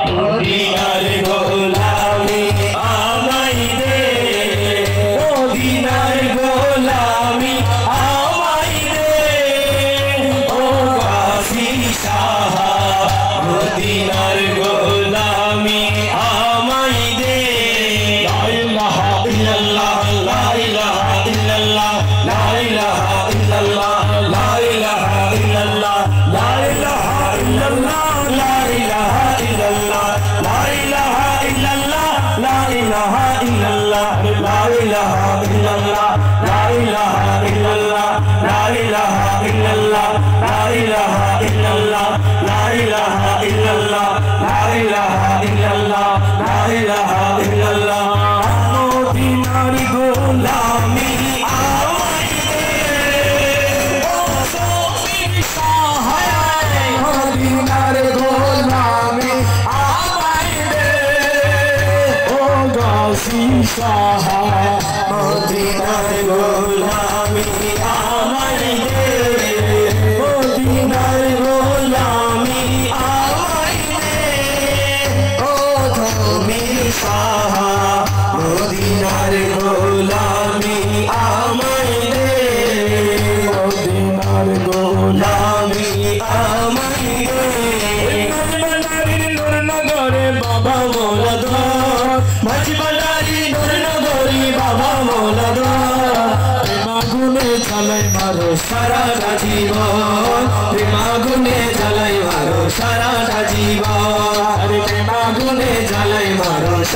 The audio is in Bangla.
মদিনার গোলামি আমায় দে মদিনার গোলামি আমায় দে ও গাজী শাহ মদিনার গোলামি আমায় দে লা ইলাহা ইল্লাল্লাহ লা ইলাহা ইল্লাল্লাহ লা ইলাহা ইল্লাল্লাহ লা ইলাহা ইল্লাল্লাহ লা ইলাহা ইল্লাল্লাহ লা ইলাহা ইল্লাল্লাহ লা ইলাহা ইল্লাল্লাহ লা ইলাহা ইল্লাল্লাহ লা ইলাহা ইল্লাল্লাহ লা ইলাহা ইল্লাল্লাহ লা ইলাহা ইল্লাল্লাহ লা ইলাহা ইল্লাল্লাহ লা ইলাহা ইল্লাল্লাহ লা ইলাহা ইল্লাল্লাহ লা ইলাহা ইল্লাল্লাহ মদিনার গোলামি আমায় দে ও গাজী শাহ মদিনার গোলামি আমায় দে ও গাজী শাহ মদিনার গোলামি আমায় দে মদিনার গোলামি আমায় দে ও ধমি শাহ মদিনার গোলামি আমায় দে মদিনার গোলামি আমায় দে নগরে বাবা মোলাদ মাঝবাড়ি নগরী বাবা মোলাদ প্রেমাগুনে চালাই মারো সারা জীবন প্রেমাগুনে